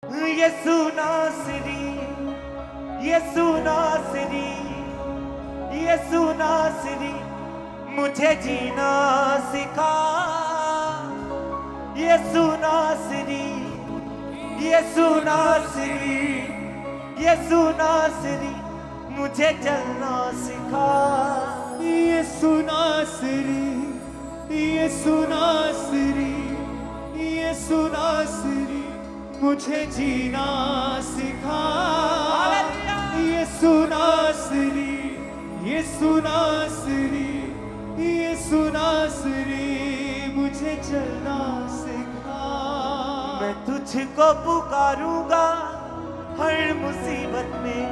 यीशु नासरी, यीशु नासरी, यीशु नासरी, मुझे जीना सिखा। यीशु नासरी, यीशु नासरी, यीशु नासरी, मुझे चलना सिखा। यीशु नासरी, यीशु नासरी, यीशु नासरी, मुझे जीना सिखा। यीशु नासरी, यीशु नासरी, यीशु नासरी, मुझे चलना सिखा। मैं तुझको पुकारूंगा हर मुसीबत में,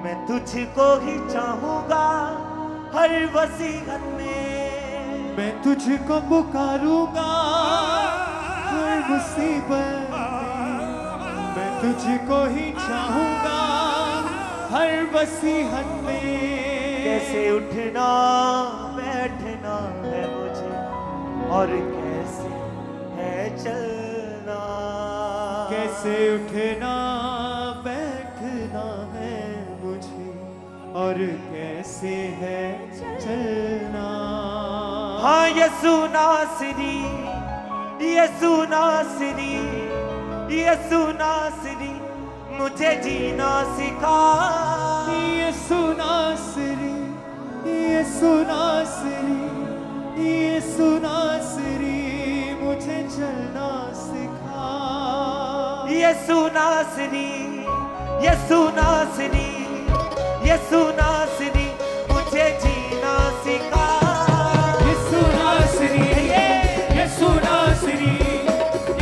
मैं तुझको ही चाहूंगा हर वसीयत में। मैं तुझको पुकारूंगा हर मुसीबत में, मैं तुझको ही चाहूंगा हर वसीयत में। कैसे उठना बैठना है मुझे और कैसे है चलना। कैसे उठना बैठना है मुझे और कैसे है चलना। हाँ यीशु नासरी, यीशु नासरी, यीशु नासरी, मुझे जीना सिखा। यीशु नासरी, यीशु नासरी, यीशु नासरी, मुझे चलना सिखा। यीशु नासरी, यीशु नासरी, यीशु नासरी, मुझे जीना सिखा। यीशु नासरी, यीशु नासरी,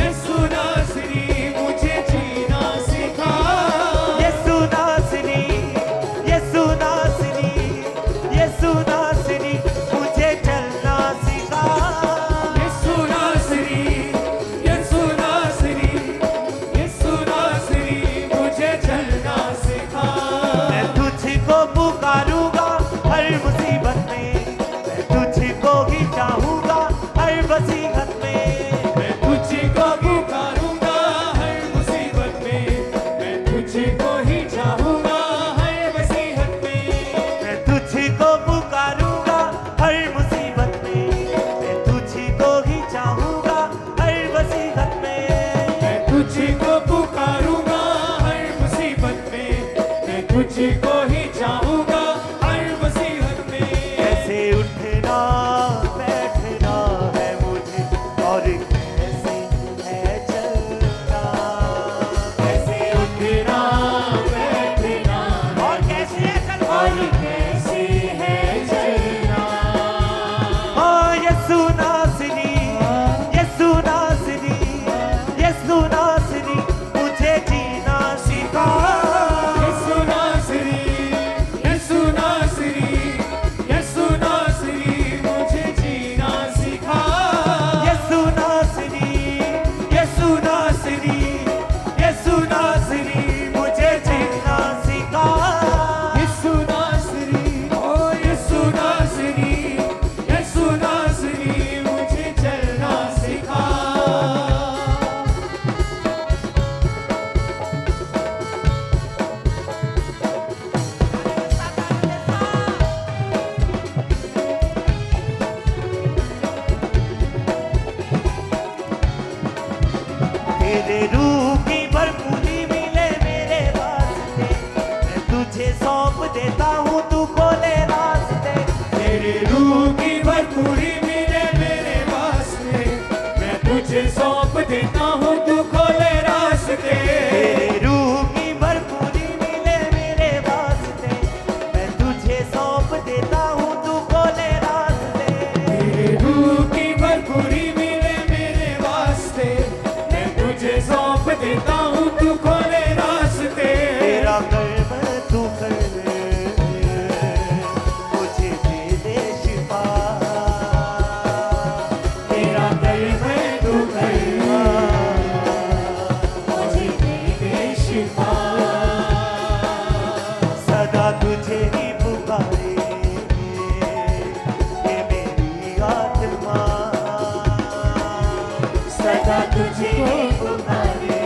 यीशु नासरी, मुझे जीना सिखा। यीशु नासरी, यीशु नासरी, यीशु नासरी, मुझे चलना सिखा। यीशु नासरी, यीशु नासरी, यीशु नासरी, मुझे चलना सिखा। मैं तुझको पुकारूंगा हर मुसीबत में, मैं तुझको ही चाहूंगा हर वसीयत में। मैं तुझको पुकारूंगा हर मुसीबत में, मैं तुझको ही चाहूंगा हर वसीयत में। मैं तुझको पुकारूंगा हर मुसीबत में, मैं तुझको ही चाहूंगा हर वसीयत में। मैं तुझको पुकारूंगा हर मुसीबत में, मैं तुझको ही चाहूंगा हर वसीयत में। कैसे उठना बैठना है मुझे और कैसे है चलना। कैसे उठना बैठना और कैसे है चलना। और कैसे है चलना। हाँ यीशु नासरी, यीशु नासरी, यीशु नासरी, मुझे जीना सिखा। यीशु नासरी, यीशु नासरी, यीशु नासरी, मुझे जीना सिखा। यीशु नासरी, यीशु नासरी, यीशु नासरी, मुझे जीना सिखा। यीशु नासरी, ओ यीशु नासरी, यीशु नासरी, मुझे चलना सिखा। तेरे रूह की भरपूरी मिले मेरे वास्ते, मैं तुझे सौंप देता हूँ तू खोले रास्ते। तेरे रूह की भरपूरी मिले मेरे वास्ते, मैं तुझे सौंप देता हूँ तू खोले रास्ते। तेरे रूह की भरपूरी मिले मेरे वास्ते, मैं तुझे सौंप देता हूँ तू खोले रास्ते। तेरे रूह की भरपूरी मिले मेरे वास्ते, मैं तुझे सौंप देता हूँ तू खोले रास्ते। तेरा कर्म तू कर, मुझे दे दे शिफा। तेरा कर्म तू कर, मुझे दे दे शिफा। सदा तुझे ही पुकारे ये मेरी आत्मा। सदा तुझे पुकारे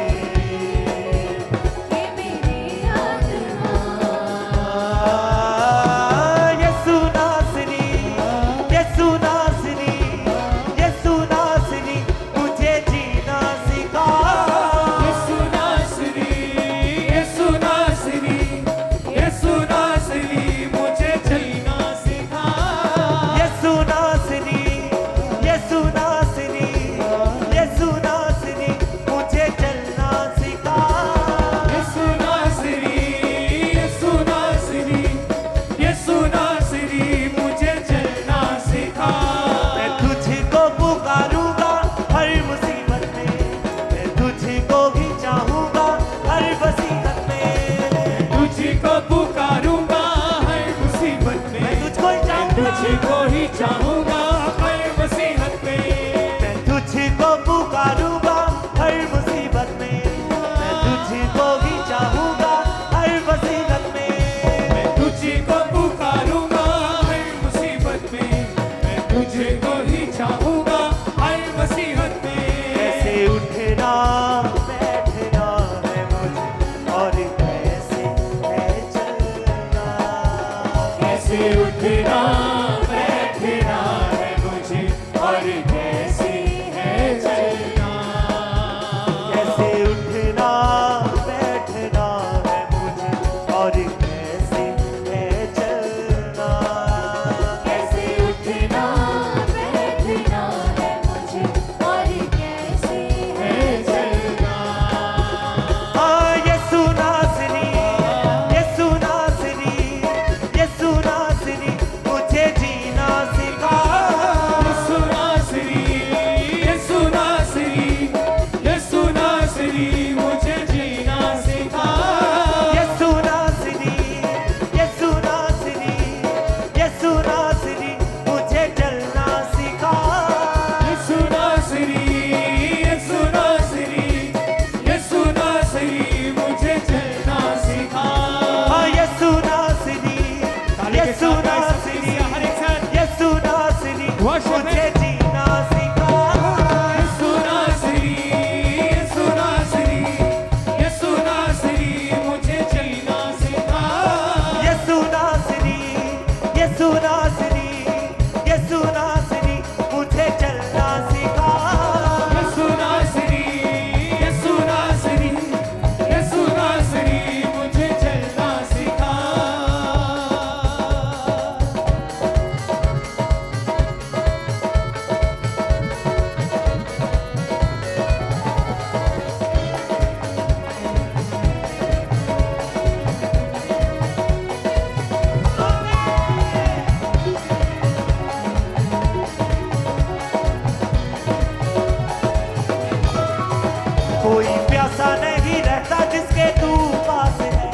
प्यासा नहीं रहता जिसके तू पास है,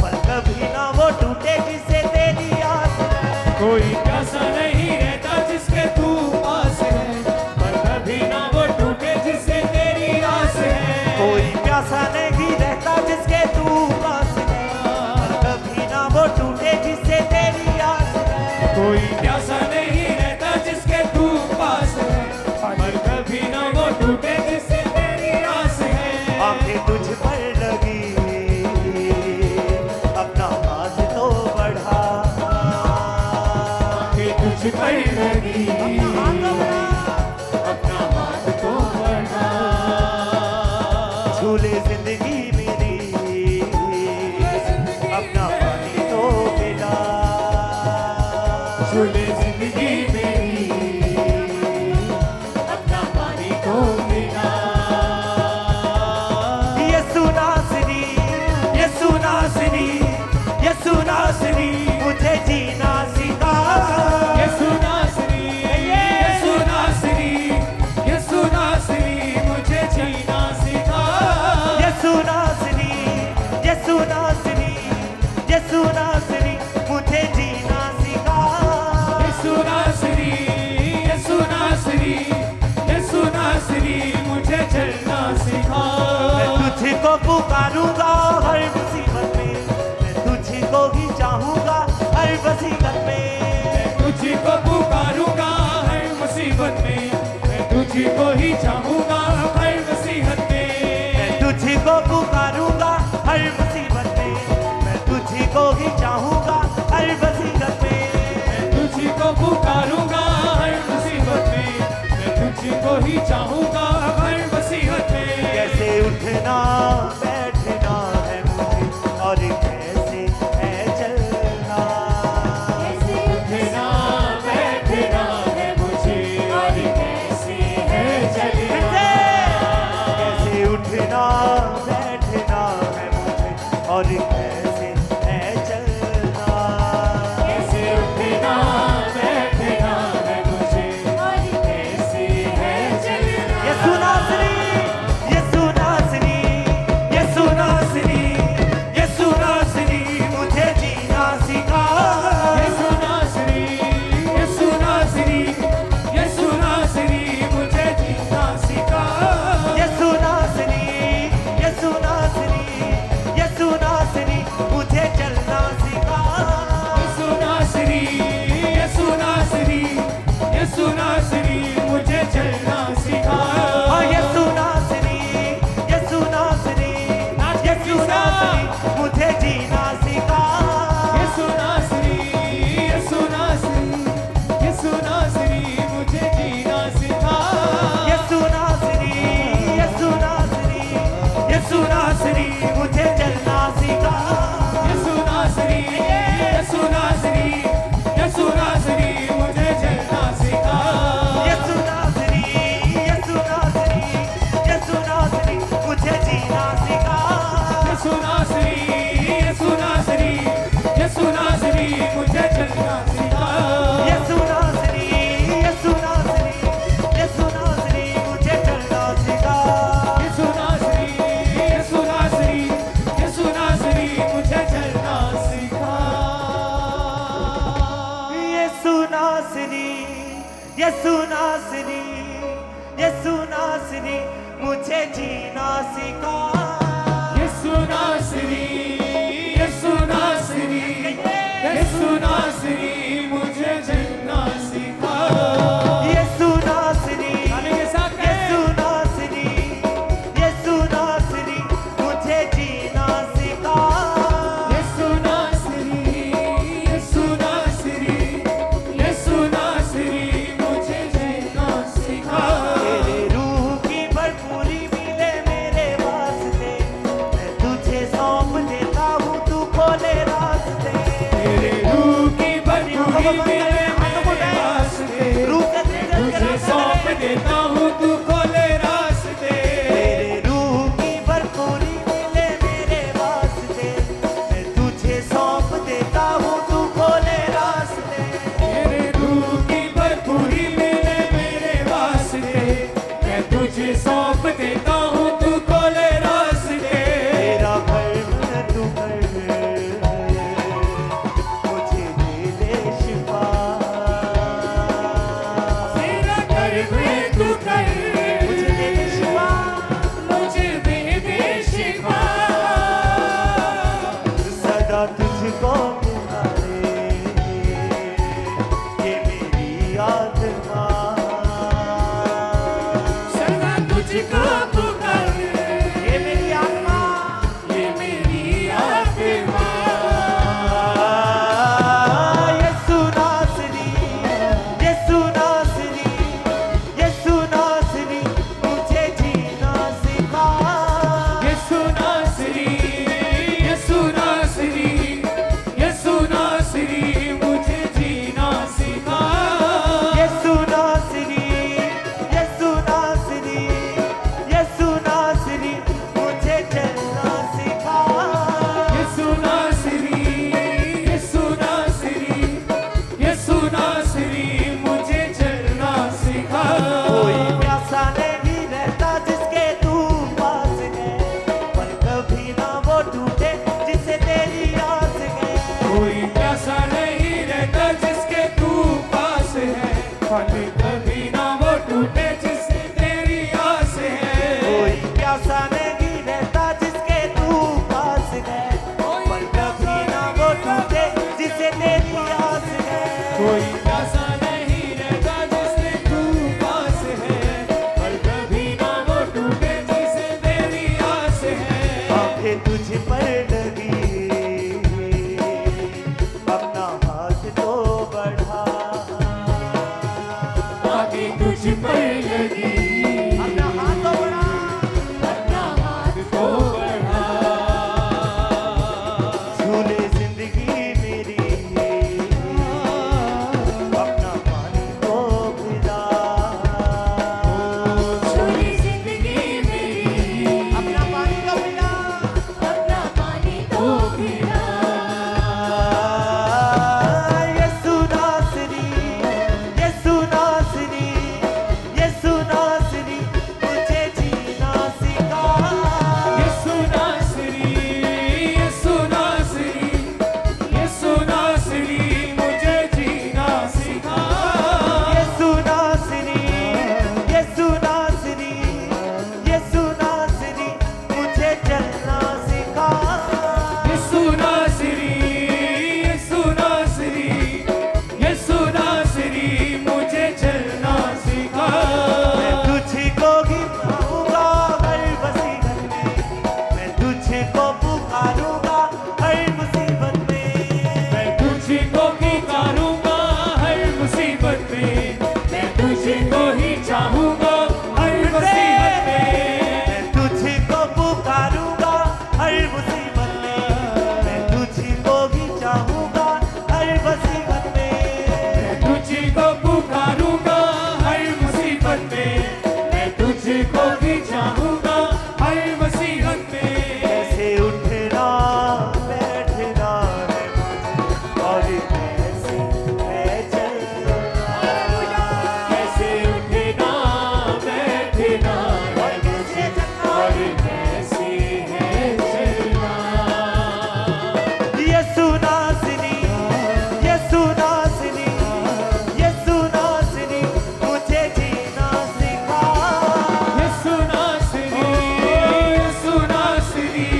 पर कभी ना वो टूटे जिससे तेरी आस है। कोई प्यासा नहीं रहता जिसके तू पास है, पर कभी ना वो टूटे जिससे तेरी आस है। कोई प्यासा नहीं रहता जिसके तू पास है, पर कभी ना वो टूटे जिससे तेरी आस है। कोई प्यासा नहीं रहता जिसके तू पास है, पर कभी ना वो टूटे जिससे तेरी आस है। आंखें तुझ पर लगी, अपना हाथ तो बढ़ा। आंखें तुझ पर लगी, अपना हाथ तो बढ़ा। झूले जिंदगी मेरी, अपना पानी तो पिला। झूले जिंदगी मेरी, अपना पानी तो मिला। यसु नासरी, यसु नासरी, यसु नासरी, मुझे जीना सिखा। यसु नासरी, यसु नासरी, यसु नासरी, मुझे जीना सिखा। यसु नासरी, यसु नासरी, यसु नासरी, मुझे जीना सिखा। यसु नासरी, यसु नासरी, यसु नासरी, मुझे चलना सिखा। मैं तुझको पुकारूंगा हर मुसीबत में, मैं तुझको ही चाहूंगा हर वसीयत में। तुझको पुकारूंगा हर मुसीबत में, मैं तुझको ही चाहूंगा हर वसीयत में। मैं तुझको पुकारूंगा हर मुसीबत में, मैं तुझको ही चाहूंगा हर वसीयत में। मैं तुझको पुकारूंगा हर मुसीबत में, मैं तुझको ही चाहूंगा हर वसीयत में। कैसे उठना बैठना है मुझे, और कैसे है चलना। उठना बैठना है मुझे, और कैसे है चलना। कैसे उठना बैठना है मुझे, और कैसे है चलना। कैसे उठना बैठना है मुझे, और कैसे है चलना। यसु नासरी, यसु नासरी, यसु नासरी, यसु नासरी, मुझे जीना सिखा। यसु नासरी, यसु नासरी, यसु नासरी, मुझे जीना सिखा। यसु नासरी, यसु नासरी, यसु नासरी, मुझे चलना सिखा। यसु नासरी, यसु नासरी, यसु नासरी, मुझे चलना सिखा। हाँ, यसु नासरी, यसु नासरी, यसु नासरी, मुझे जीना सिखा। यसु नासरी, यसु नासरी, यसु नासरी, मुझे जीना सिखा। यसु नासरी, यसु नासरी, यसु नासरी, मुझे चलना सिखा। यसु नासरी, यसु नासरी, यसु नासरी, मुझे चलना सिखा। यसु नासरी, यसु नासरी, यसु नासरी, मुझे जीना सिखा। यसु नासरी, यसु नासरी, यसु नासरी, मुझे चलना सिखा। यसु नासरी, यसु नासरी, यसु नासरी, मुझे चलना सिखा। यसु नासरी, यसु नासरी, यसु नासरी, मुझे चलना सिखा। यसु नासरी, यसु नासरी, यसु नासरी, मुझे जीना सिखा। यसु नासरी, यसु नासरी, यसु नासरी, मुझे चलना सिखा। यसु नासरी, गाने के साथ में। यसु नासरी, यसु नासरी, मुझे जीना सिखा। यसु नासरी, यसु नासरी, यसु नासरी, मुझे जीना सिखा। तेरे रूह की भरपूरी मिले मेरे वास्ते, मैं तुझे सौंप देता हूँ, तू खोले रास्ते। तेरे रूह की भरपूरी मिले मेरे वास्ते, रूह के तेरे तुझे सौंप देता हूँ, तू खोले रास्ते। तेरे रूह की भरपूरी मिले मेरे वास्ते, मैं तुझे सौंप देता हूँ, तू खोले रास्ते। तेरे रूह की भरपूरी मिले मेरे वास्ते, मैं तुझे सौंप देता हूँ, तू खोले रास्ते। कोई प्यासा नहीं रहता जिससे तू पास है, पर कभी ना वो टूटे जिसे तेरी आस है। आंखें तुझ पर लगी, अपना हाथ तो बढ़ा। आगे तुझ पर लगी, अपना हाथ तो बढ़ा, अपना हाथ तो बढ़ा। झूले जिंदगी मेरी, अपना पानी तो पिला। छोड़ी जिंदगी मेरी, अपना पानी तो पिला। अपना पानी तो पिला। यीशु नासरी, यीशु नासरी, यीशु नासरी, मुझे जीना सिखा। यीशु नासरी, यीशु नासरी, यीशु नासरी, मुझे जीना सिखा। यीशु नासरी, यीशु नासरी, यीशु नासरी, मुझे चलना सिखा। यीशु नासरी, यीशु नासरी, यीशु नासरी, मुझे चलना सिखा। मैं तुझको ही पाऊंगा हर मुसीबत में, मैं तुझको पुकारूंगा हर मुसीबत में। मैं तुझको पुकारूंगा हर मुसीबत में, मैं तुझको ही चाहूंगा हर मुसीबत में। मैं तुझको पुकारूंगा हर मुसीबत में, मैं तुझको भी चाहूंगा हर मुसीबत में। मैं तुझको पुकारूंगा हर मुसीबत में, मैं तुझको भी चाहूंगा हर मुसीबत में। कैसे उठना बैठना है मुझे, और कैसे मैं चलना। कैसे उठना बैठना है मुझे, और कैसे है चलना। यीशु नासरी, यीशु नासरी, यीशु नासरी, मुझे जीना सिखा। यीशु नासरी, यीशु नासरी,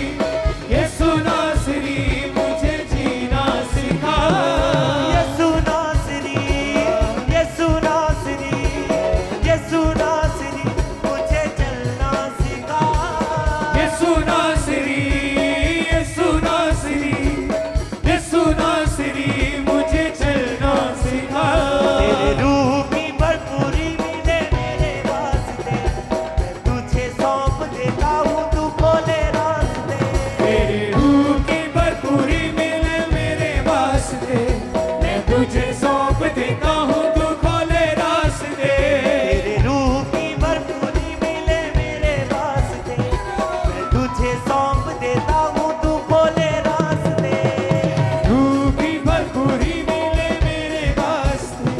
यीशु नासरी, मुझे जीना सिखा। यीशु नासरी, यीशु नासरी, यीशु नासरी, मुझे चलना सिखा। यीशु नासरी, यीशु नासरी, यीशु नासरी, मुझे चलना सिखा। तेरे रूह की भरपूरी मिले मेरे वास्ते, मैं तुझे सौंप देता हूँ तू खोले रास्ते। तेरे रूह की भरपूरी मिले मेरे वास्ते, मैं तुझे सौंप देता हूँ तू खोले रास्ते। तेरे रूह की भरपूरी मिले मेरे वास्ते, मैं तुझे सौंप देता हूँ तू खोले रास्ते। रूह की भरपूरी मिले मेरे वास्ते,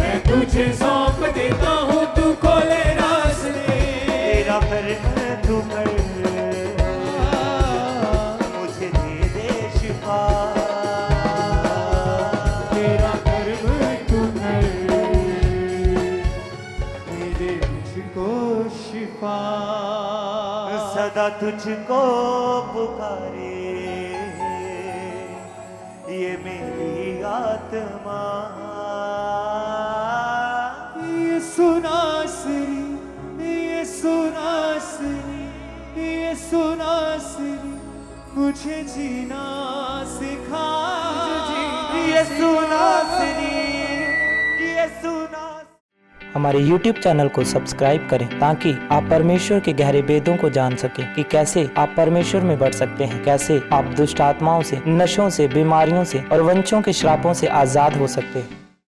मैं तुझे सौंप देता हूँ तू खोले रास्ते। तेरा कर्म तू कर, मुझे दे दे शिफा। तेरा कर्म तू कर, मेरे मुझको शिफा। सदा तुझको पुकारे ये मेरी आत्मा। यीशु नासरी, यीशु नासरी, यीशु नासरी, मुझे जीना सिखा। यीशु नासरी, यीशु नासरी। हमारे YouTube चैनल को सब्सक्राइब करें ताकि आप परमेश्वर के गहरे वेदों को जान सकें कि कैसे आप परमेश्वर में बढ़ सकते हैं, कैसे आप दुष्ट आत्माओं से, नशों से, बीमारियों से और वंशों के श्रापों से आजाद हो सकते हैं।